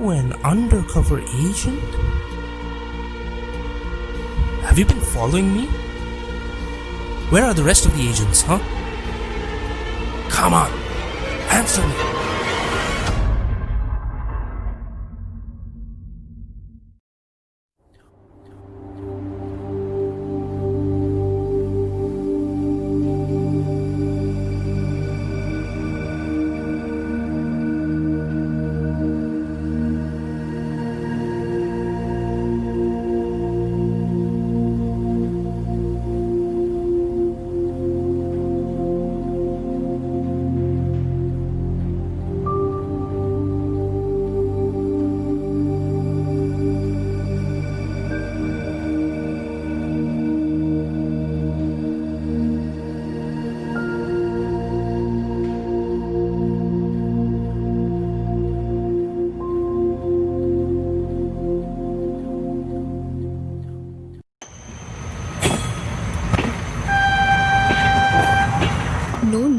You an undercover agent? Have you been following me? Where are the rest of the agents, huh? Come on, answer me.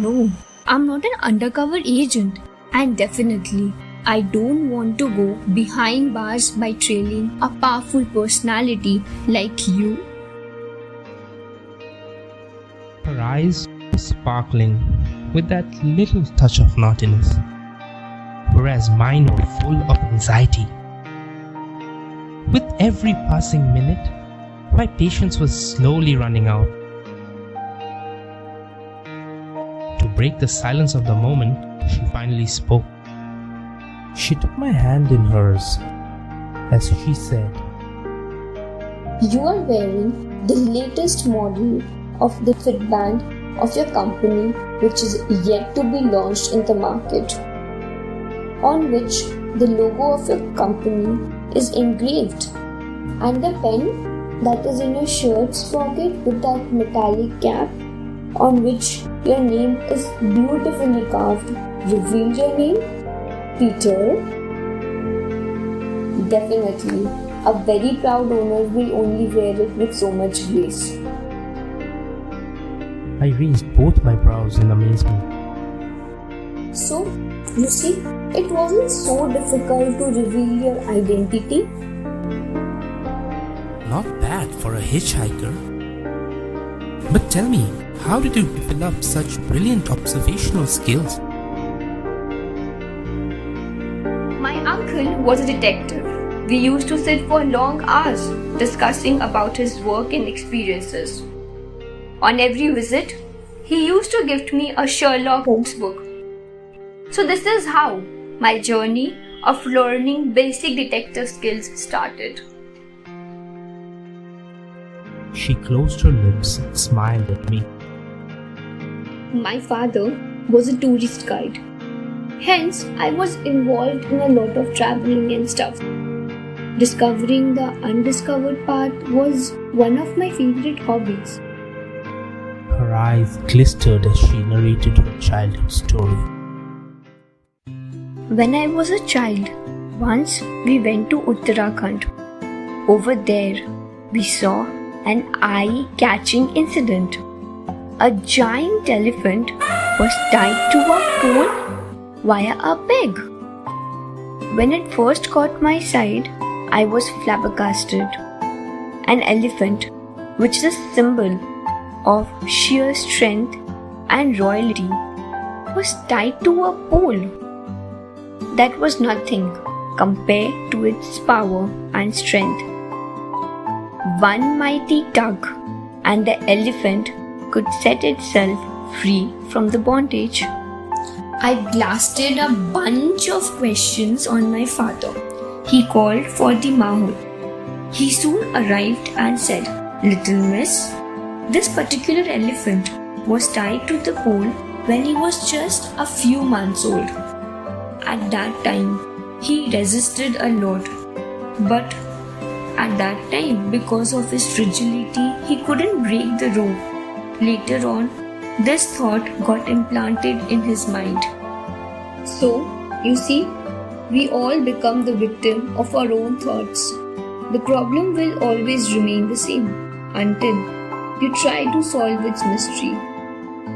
No, I'm not an undercover agent, and definitely I don't want to go behind bars by trailing a powerful personality like you. Her eyes were sparkling with that little touch of naughtiness, whereas mine were full of anxiety. With every passing minute, my patience was slowly running out. To break the silence of the moment, she finally spoke. She took my hand in hers as she said, You are wearing the latest model of the fitband of your company, which is yet to be launched in the market, on which the logo of your company is engraved, and the pen that is in your shirt's pocket with that metallic cap on which your name is beautifully carved reveals your name, Peter. Definitely, a very proud owner will only wear it with so much grace. I raised both my brows in amazement. So, you see, it wasn't so difficult to reveal your identity. Not bad for a hitchhiker. But tell me, how did you develop such brilliant observational skills? My uncle was a detective. We used to sit for long hours discussing about his work and experiences. On every visit, he used to gift me a Sherlock Holmes book. So this is how my journey of learning basic detective skills started. She closed her lips and smiled at me. My father was a tourist guide. Hence, I was involved in a lot of traveling and stuff. Discovering the undiscovered part was one of my favorite hobbies. Her eyes glistered as she narrated her childhood story. When I was a child, once we went to Uttarakhand. Over there, we saw an eye-catching incident. A giant elephant was tied to a pole via a peg. When it first caught my sight, I was flabbergasted. An elephant, which is a symbol of sheer strength and royalty, was tied to a pole. That was nothing compared to its power and strength. One mighty tug, and the elephant could set itself free from the bondage. I blasted a bunch of questions on my father. He called for the mahul. He soon arrived and said, Little miss, this particular elephant was tied to the pole when he was just a few months old. At that time, he resisted a lot, but at that time, because of his fragility, he couldn't break the rope. Later on, this thought got implanted in his mind. So, you see, we all become the victim of our own thoughts. The problem will always remain the same until you try to solve its mystery.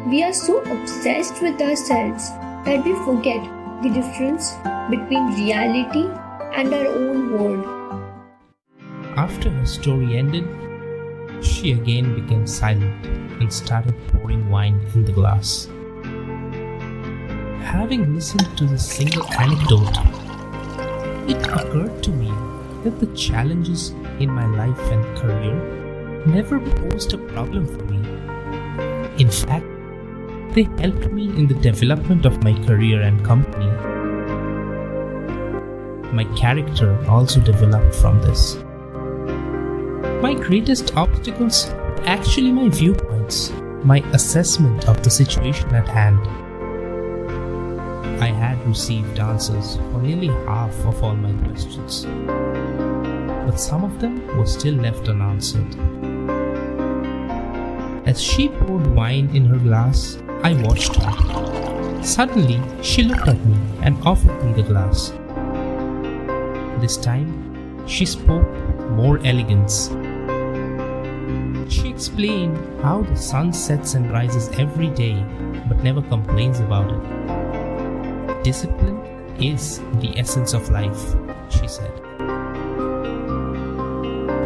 We are so obsessed with ourselves that we forget the difference between reality and our own world. After her story ended, she again became silent and started pouring wine in the glass. Having listened to this single anecdote, it occurred to me that the challenges in my life and career never posed a problem for me. In fact, they helped me in the development of my career and company. My character also developed from this. My greatest obstacles were actually my viewpoints, my assessment of the situation at hand. I had received answers for nearly half of all my questions, but some of them were still left unanswered. As she poured wine in her glass, I watched her. Suddenly, she looked at me and offered me the glass. This time, she spoke more elegance. She explained how the sun sets and rises every day, but never complains about it. Discipline is the essence of life, she said.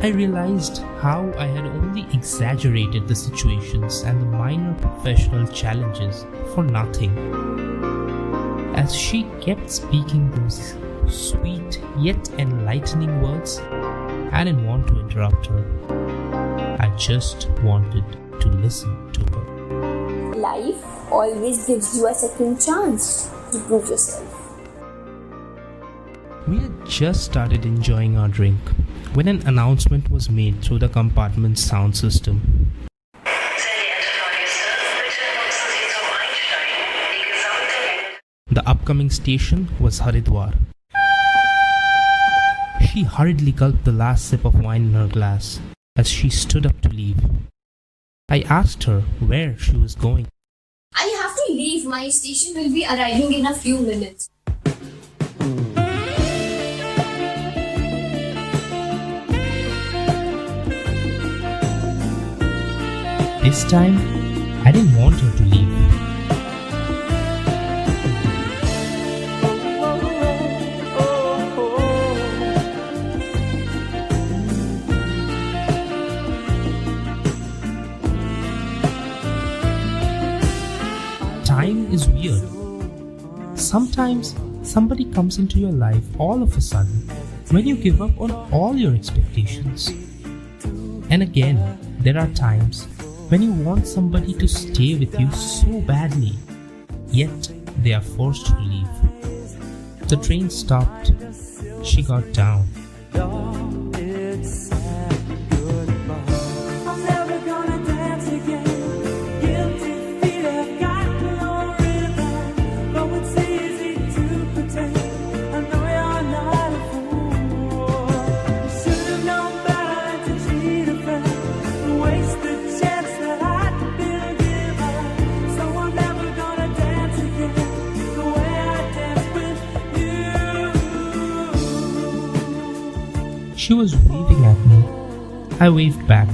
I realized how I had only exaggerated the situations and the minor professional challenges for nothing. As she kept speaking those sweet yet enlightening words, I didn't want to interrupt her. I just wanted to listen to her. Life always gives you a second chance to prove yourself. We had just started enjoying our drink when an announcement was made through the compartment's sound system. The upcoming station was Haridwar. She hurriedly gulped the last sip of wine in her glass as she stood up to leave. I asked her where she was going. I have to leave. My station will be arriving in a few minutes. This time, I didn't want her to leave. Time is weird. Sometimes somebody comes into your life all of a sudden when you give up on all your expectations. And again, there are times when you want somebody to stay with you so badly, yet they are forced to leave. The train stopped. She got down. She was waving at me. I waved back.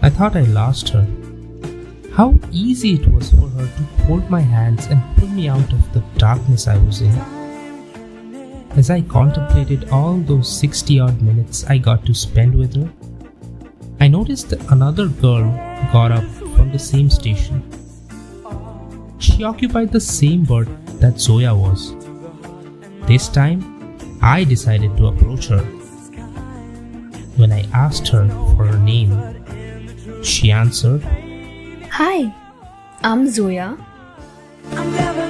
I thought I lost her. How easy it was for her to hold my hands and pull me out of the darkness I was in. As I contemplated all those 60-odd minutes I got to spend with her, I noticed that another girl got up from the same station. She occupied the same berth that Zoya was. This time, I decided to approach her. When I asked her for her name, she answered, Hi, I'm Zoya. I'm never